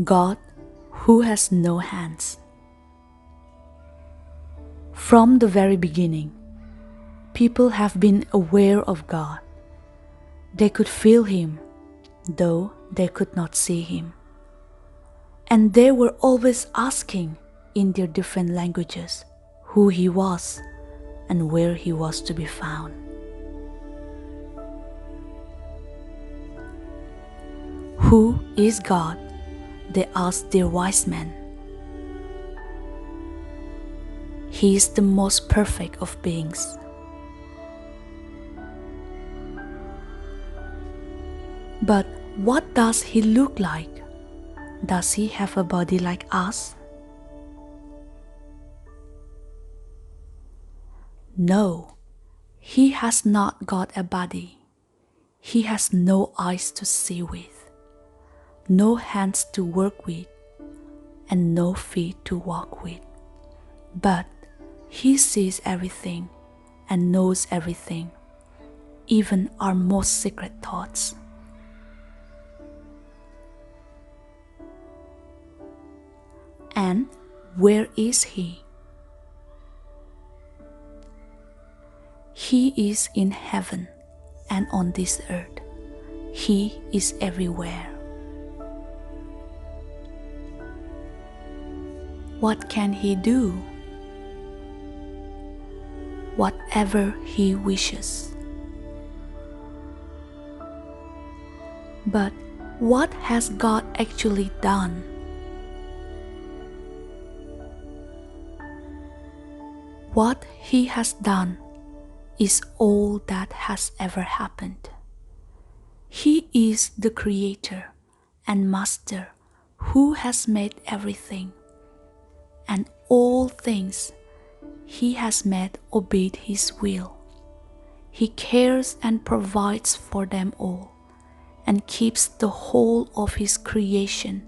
God who has no hands. From the very beginning, people have been aware of God. They could feel Him, though they could not see Him. And they were always asking in their different languages who He was and where He was to be found. Who is God? They asked their wise men. He is the most perfect of beings. But what does He look like? Does He have a body like us? No, He has not got a body. He has no eyes to see with, no hands to work with, and no feet to walk with. But He sees everything and knows everything, even our most secret thoughts. And where is He? He is in heaven and on this earth. He is everywhere. What can He do? Whatever He wishes. But what has God actually done? What He has done is all that has ever happened. He is the Creator and Master who has made everything, and all things He has made obeyed His will. He cares and provides for them all, and keeps the whole of His creation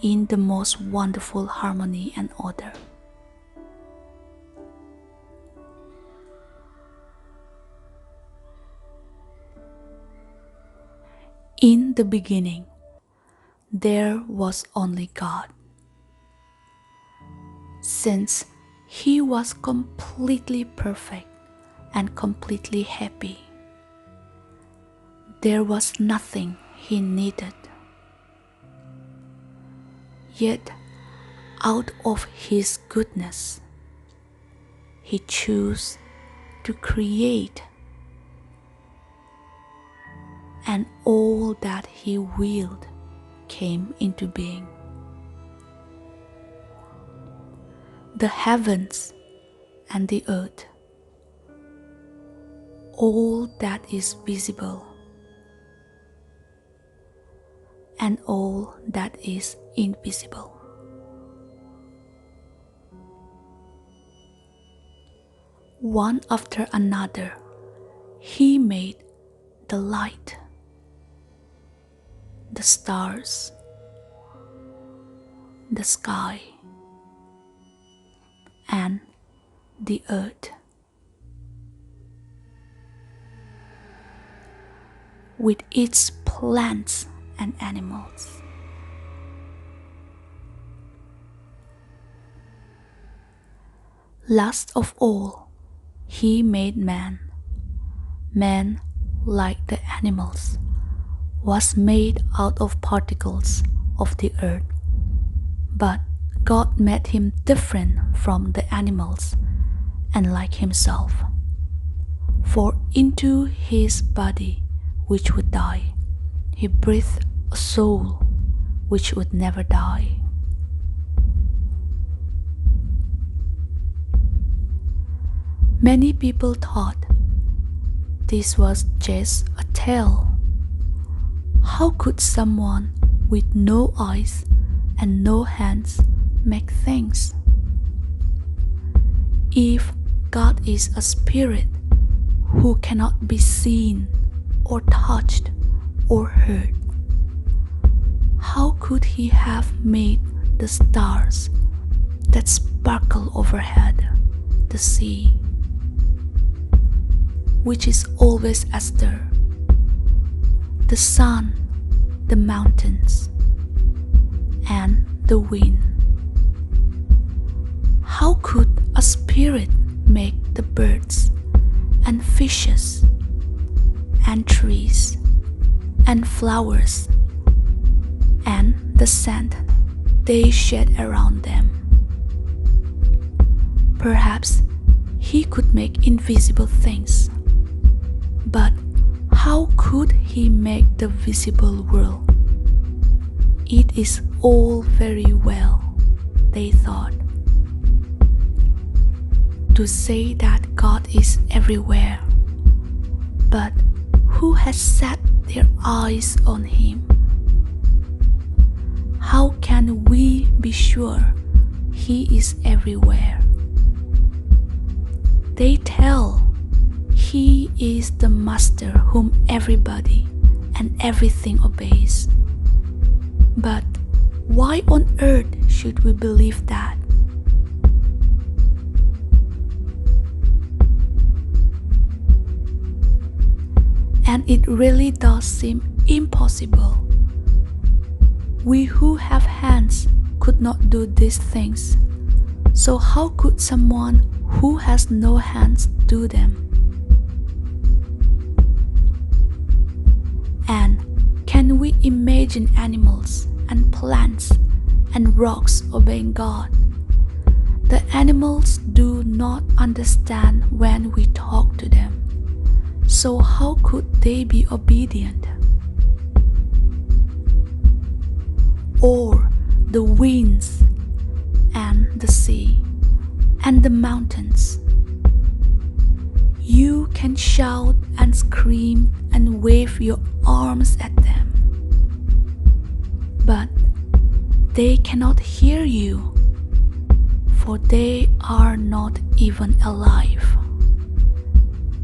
in the most wonderful harmony and order. In the beginning, there was only God. Since He was completely perfect and completely happy, there was nothing He needed. Yet, out of His goodness, He chose to create, and all that He willed came into being. The heavens and the earth, all that is visible, and all that is invisible. One after another, He made the light, the stars, the sky, and the earth. With its plants and animals. Last of all, He made man. Man, like the animals, was made out of particles of the earth, but God made him different from the animals and like Himself. For into His body, which would die, He breathed a soul which would never die. Many people thought this was just a tale. How could someone with no eyes and no hands make things? If God is a spirit who cannot be seen or touched or heard, how could He have made the stars that sparkle overhead, the sea, which is always astir, the sun, the mountains, and the wind. How could a spirit make the birds and fishes and trees and flowers and the sand they shed around them? Perhaps he could make invisible things, but how could he make the visible world? It is all very well, they thought, to say that God is everywhere, but who has set their eyes on him? How can we be sure he is everywhere? They tell he is the master whom everybody and everything obeys. But why on earth should we believe that? And it really does seem impossible. We who have hands could not do these things. So how could someone who has no hands do them? And can we imagine animals and plants and rocks obeying God? The animals do not understand when we talk to them. So how could they be obedient? Or the winds and the sea and the mountains. You can shout and scream and wave your arms at them, but they cannot hear you, for they are not even alive,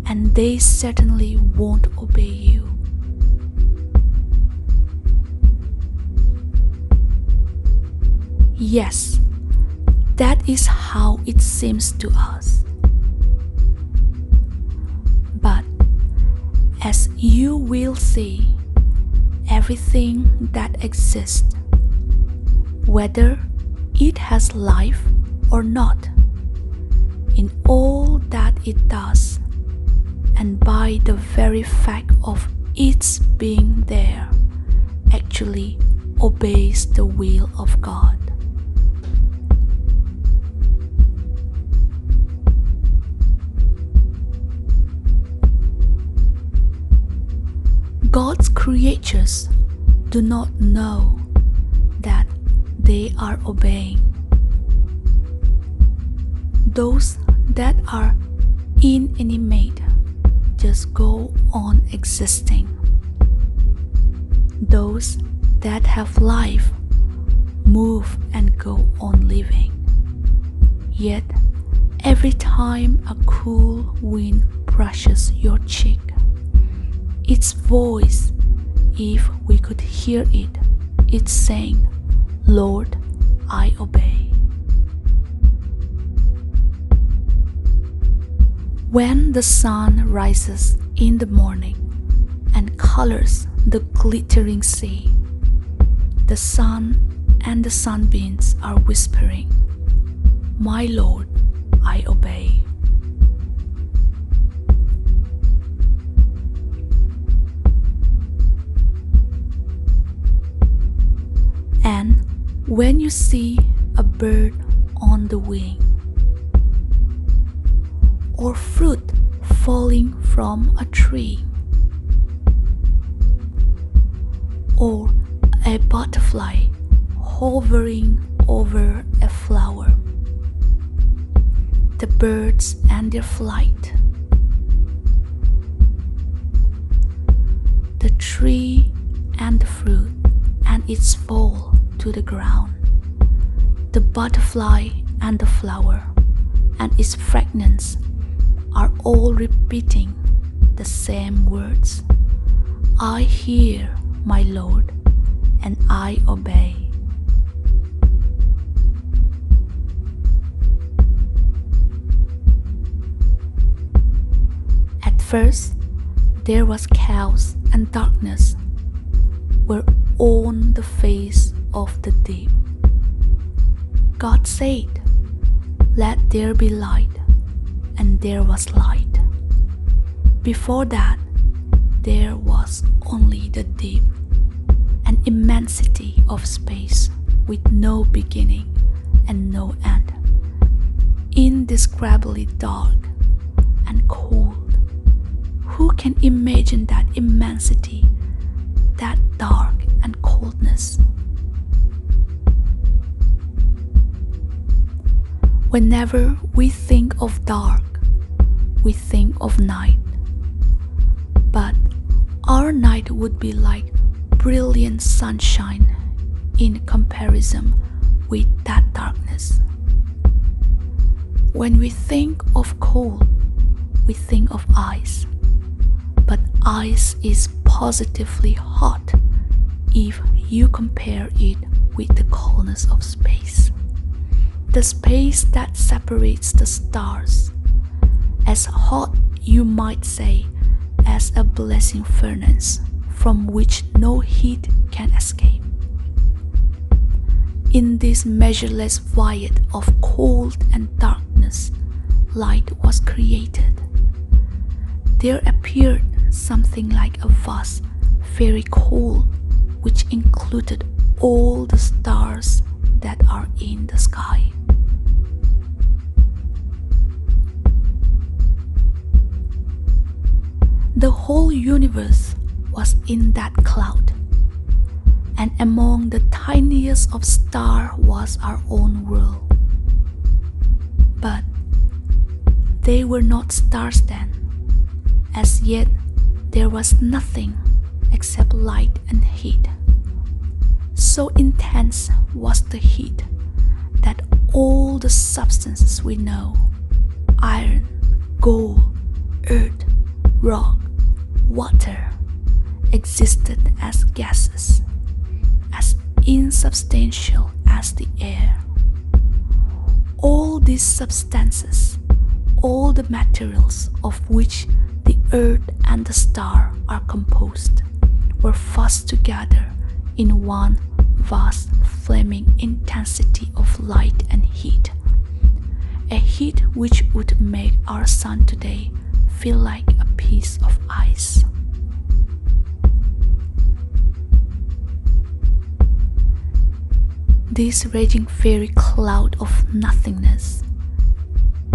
and they certainly won't obey you. Yes, that is how it seems to us. But as you will see, everything that exists, whether it has life or not, in all that it does, and by the very fact of its being there, actually obeys the will of God. God's creatures do not know that they are obeying. Those that are inanimate just go on existing. Those that have life move and go on living. Yet every time a cool wind brushes your cheek, its voice, if we could hear it, it's saying, "Lord, I obey." When the sun rises in the morning and colors the glittering sea, the sun and the sunbeams are whispering, "My Lord, I obey." And when you see a bird on the wing, or fruit falling from a tree, or a butterfly hovering over a flower, the birds and their flight, the tree and the fruit and its fall to the ground, the butterfly and the flower and its fragrance are all repeating the same words, "I hear, my Lord, and I obey." At First, there was chaos and darkness were on the face of the deep. God said, "Let there be light," and there was light. Before that, there was only the deep, an immensity of space with no beginning and no end, indescribably dark and cold. Who can imagine that immensity, that dark and coldness? Whenever we think of dark, we think of night. But our night would be like brilliant sunshine in comparison with that darkness. When we think of cold, we think of ice. But ice is positively hot if you compare it with the coldness of space. The space that separates the stars, as hot, you might say, as a blazing furnace from which no heat can escape. In this measureless void of cold and darkness, light was created. There appeared something like a vast, fairy cold which included all the stars that are in the sky. The whole universe was in that cloud, and among the tiniest of stars was our own world. But they were not stars then. As yet, there was nothing except light and heat. So intense was the heat that all the substances we know, iron, gold, earth, rock, water, existed as gases, as insubstantial as the air. All these substances, all the materials of which the earth and the star are composed, were fussed together in one vast flaming intensity of light and heat, a heat which would make our sun today feel like a piece of ice. This raging fairy cloud of nothingness,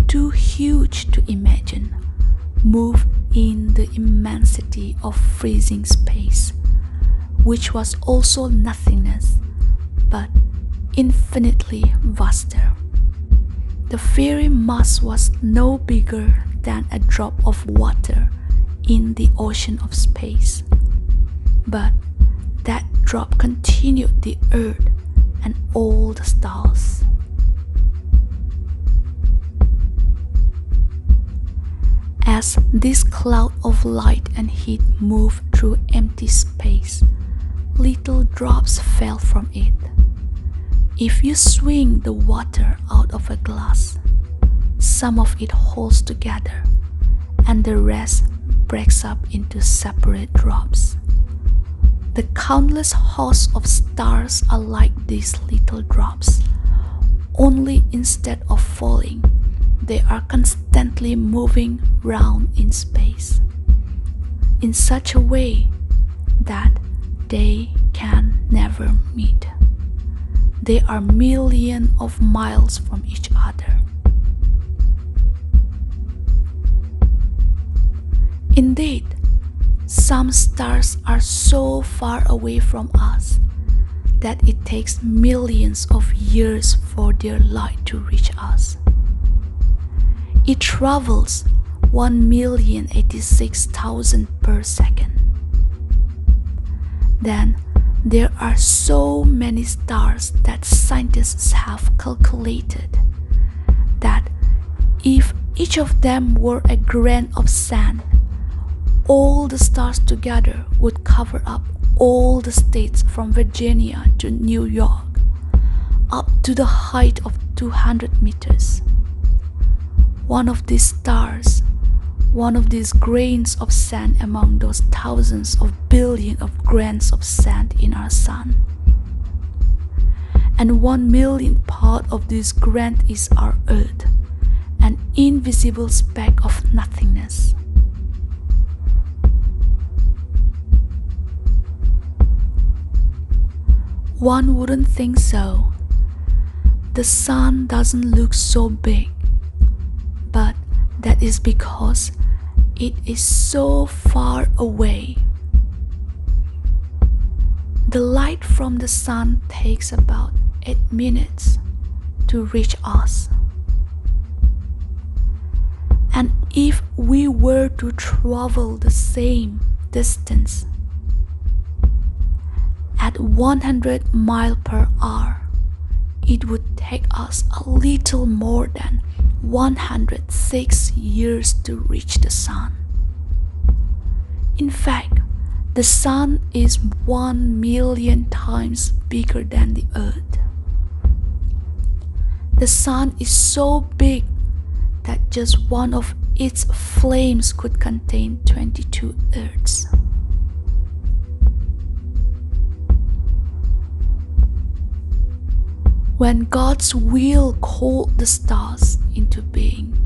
too huge to imagine, moved in the immensity of freezing space, which was also nothingness, but infinitely vaster. The fairy mass was no bigger than a drop of water in the ocean of space, but that drop continued the earth and all the stars. As this cloud of light and heat moved through empty space, little drops fell from it. If you swing the water out of a glass, some of it holds together and the rest breaks up into separate drops. The countless hosts of stars are like these little drops, only instead of falling, they are constantly moving round in space, in such a way that they can never meet. They are millions of miles from each other. Indeed, some stars are so far away from us that it takes millions of years for their light to reach us. It travels 1,086,000 per second. Then there are so many stars that scientists have calculated that if each of them were a grain of sand, all the stars together would cover up all the states from Virginia to New York, up to the height of 200 meters. One of these stars one of these grains of sand among those thousands of billions of grains of sand in our sun. And 1 millionth part of this grain is our earth, an invisible speck of nothingness. One wouldn't think so. The sun doesn't look so big, but that is because it is so far away. The light from the sun takes about 8 minutes to reach us. And if we were to travel the same distance at 100 miles per hour, it would take us a little more than 106 years to reach the sun. In fact, the sun is 1 million times bigger than the earth. The sun is so big that just one of its flames could contain 22 earths. When God's will called the stars into being,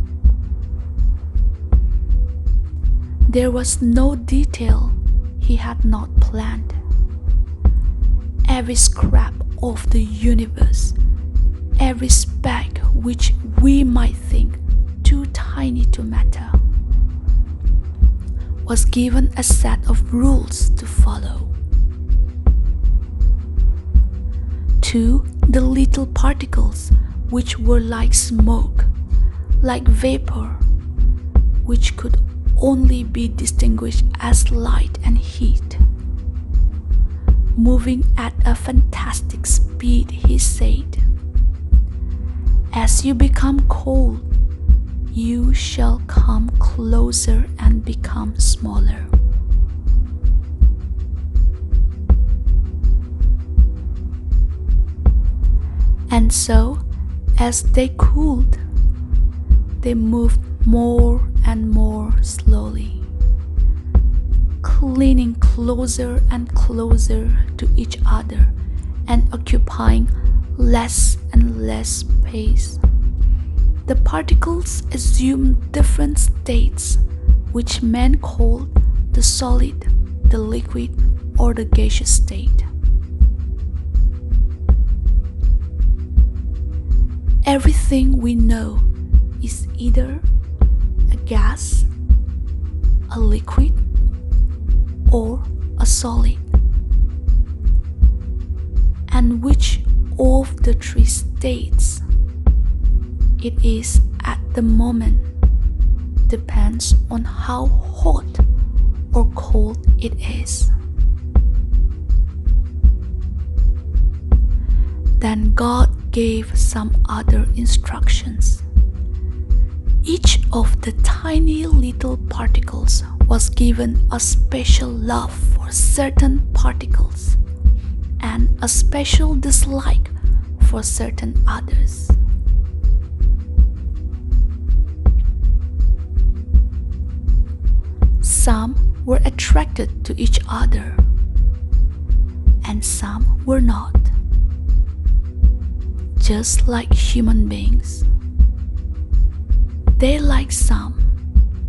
there was no detail He had not planned. Every scrap of the universe, every speck which we might think too tiny to matter, was given a set of rules to follow. To the little particles which were like smoke, like vapor, which could only be distinguished as light and heat, moving at a fantastic speed, He said, "As you become cold, you shall come closer and become smaller." And so, as they cooled, they moved more and more slowly, clinging closer and closer to each other and occupying less and less space. The particles assumed different states, which men called the solid, the liquid, or the gaseous state. Everything we know is either a gas, a liquid, or a solid. And which of the three states it is at the moment depends on how hot or cold it is. Then God gave some other instructions. Each of the tiny little particles was given a special love for certain particles and a special dislike for certain others. Some were attracted to each other, and some were not. Just like human beings, they like some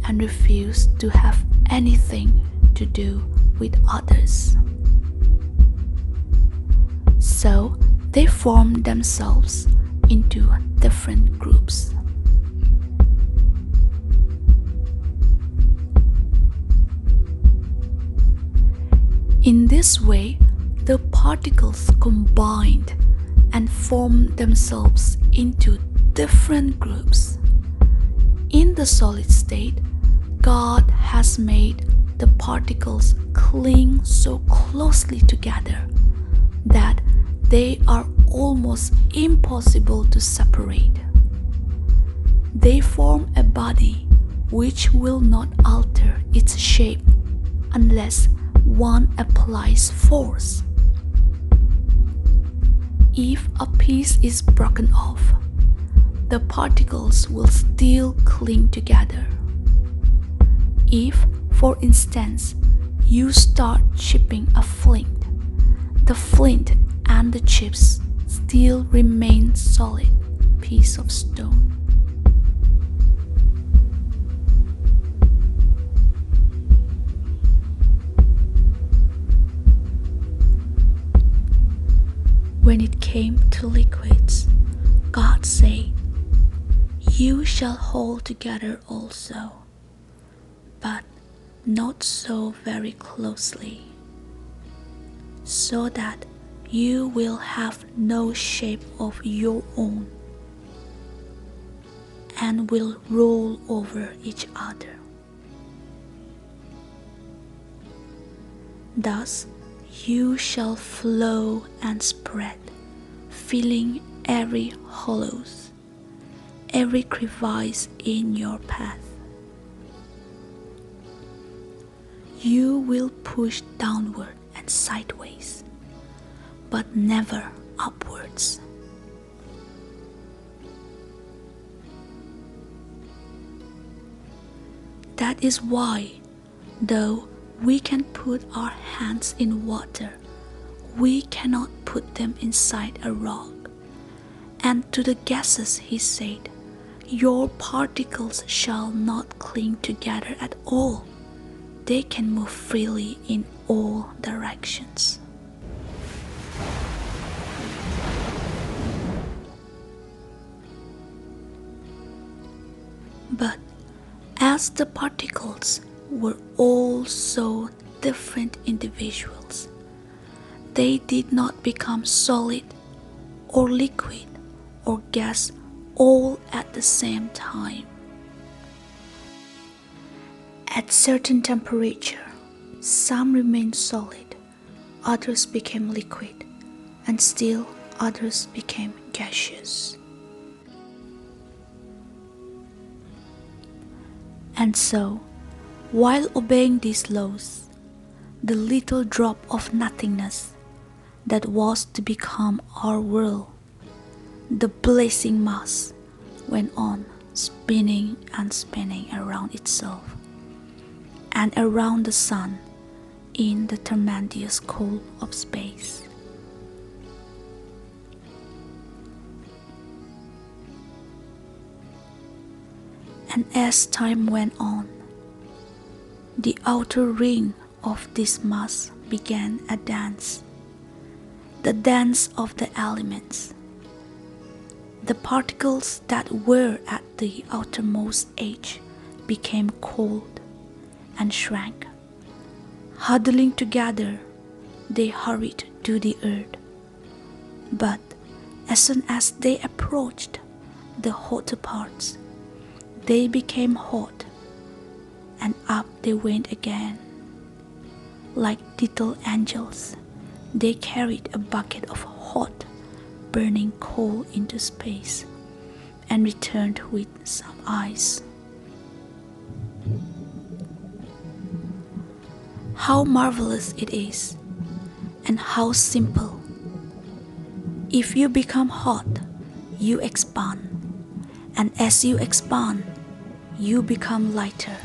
and refuse to have anything to do with others. So they formed themselves into different groups. In this way, the particles combined and formed themselves into different groups. In the solid state, God has made the particles cling so closely together that they are almost impossible to separate. They form a body which will not alter its shape unless one applies force. If a piece is broken off, the particles will still cling together. If, for instance, you start chipping a flint, the flint and the chips still remain solid piece of stone. When it came to liquids, God said, "You shall hold together also, but not so very closely, so that you will have no shape of your own, and will roll over each other." Thus you shall flow and spread, filling every hollows, every crevice in your path. You will push downward and sideways, but never upwards. That is why, though we can put our hands in water, we cannot put them inside a rock. And to the gases he said, "Your particles shall not cling together at all. They can move freely in all directions." But as the particles were all so different individuals, they did not become solid or liquid or gas all at the same time. At certain temperature, some remained solid, others became liquid, and still others became gaseous. And so, while obeying these laws, the little drop of nothingness that was to become our world, the blazing mass, went on spinning and spinning around itself and around the sun in the tremendous cold of space. And as time went on, the outer ring of this mass began a dance, the dance of the elements. The particles that were at the outermost edge became cold and shrank. Huddling together, they hurried to the earth. But as soon as they approached the hotter parts, they became hot, and up they went again. Like little angels, they carried a bucket of hot, burning coal into space and returned with some ice. How marvelous it is, and how simple. If you become hot, you expand, and as you expand, you become lighter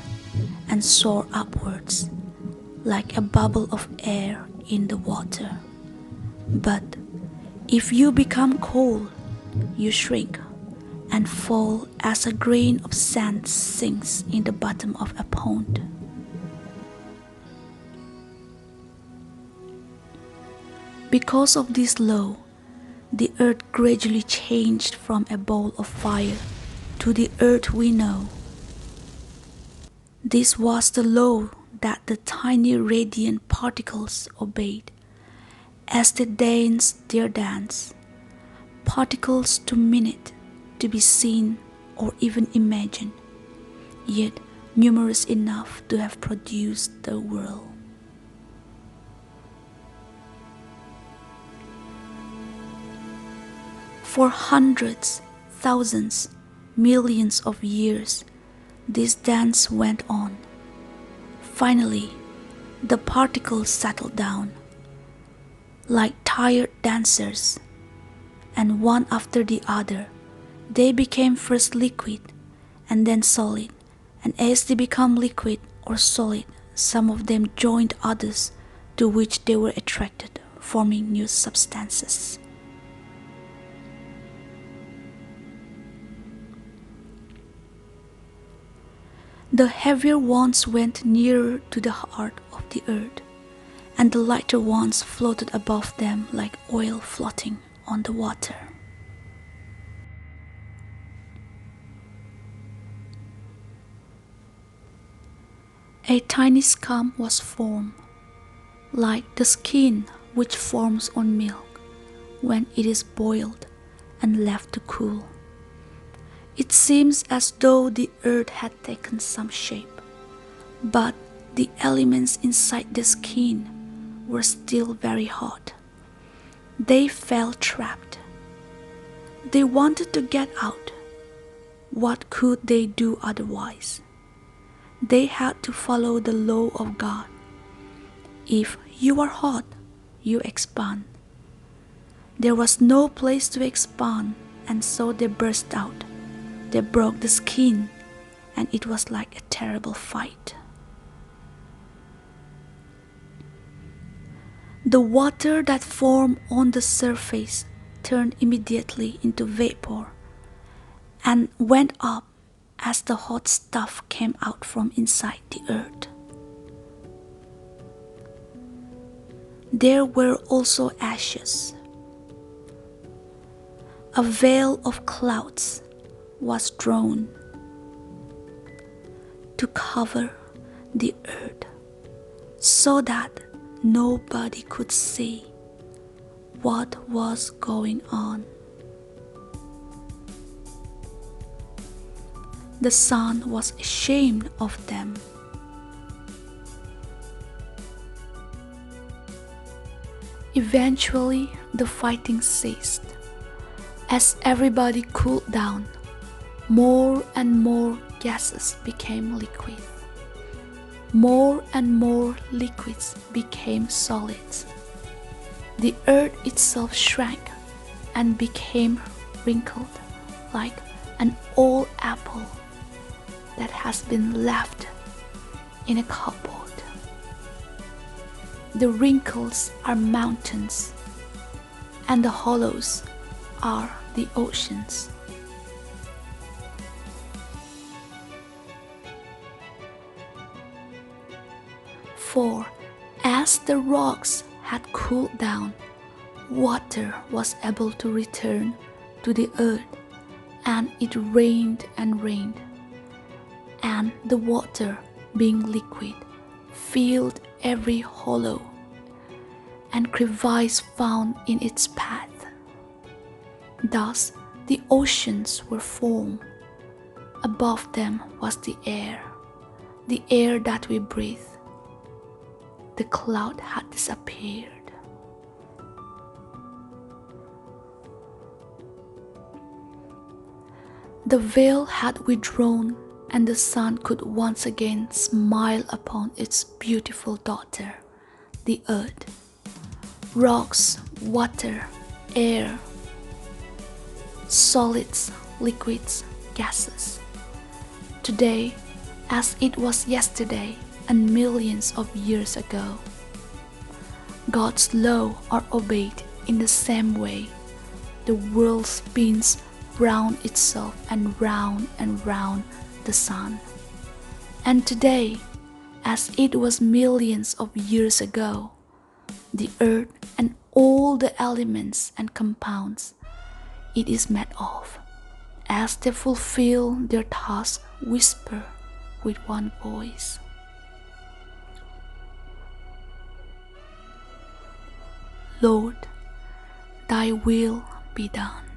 and soar upwards like a bubble of air in the water. But if you become cold, you shrink and fall as a grain of sand sinks in the bottom of a pond. Because of this law, the earth gradually changed from a ball of fire to the earth we know. This was the law that the tiny radiant particles obeyed as they danced their dance, particles too minute to be seen or even imagined, yet numerous enough to have produced the world. For hundreds, thousands, millions of years, this dance went on. Finally, the particles settled down, like tired dancers, and one after the other, they became first liquid and then solid, and as they become liquid or solid, some of them joined others to which they were attracted, forming new substances. The heavier ones went nearer to the heart of the earth, and the lighter ones floated above them like oil floating on the water. A tiny scum was formed, like the skin which forms on milk when it is boiled and left to cool. It seems as though the earth had taken some shape, but the elements inside the skin were still very hot. They felt trapped. They wanted to get out. What could they do otherwise? They had to follow the law of God. If you are hot, you expand. There was no place to expand, and so they burst out. They broke the skin, and it was like a terrible fight. The water that formed on the surface turned immediately into vapor and went up as the hot stuff came out from inside the earth. There were also ashes. A veil of clouds was drawn to cover the earth so that nobody could see what was going on. The sun was ashamed of them. Eventually, the fighting ceased. As everybody cooled down, more and more gases became liquid. More and more liquids became solids. The earth itself shrank and became wrinkled like an old apple that has been left in a cupboard. The wrinkles are mountains, and the hollows are the oceans. For as the rocks had cooled down, water was able to return to the earth, and it rained and rained. And the water, being liquid, filled every hollow and crevice found in its path. Thus the oceans were formed. Above them was the air that we breathe. The cloud had disappeared. The veil had withdrawn, and the sun could once again smile upon its beautiful daughter, the earth. Rocks, water, air, solids, liquids, gases. Today, as it was yesterday and millions of years ago, God's law are obeyed in the same way. The world spins round itself and round the sun. And today, as it was millions of years ago, the earth and all the elements and compounds it is made of, as they fulfill their task, whisper with one voice. Lord, thy will be done.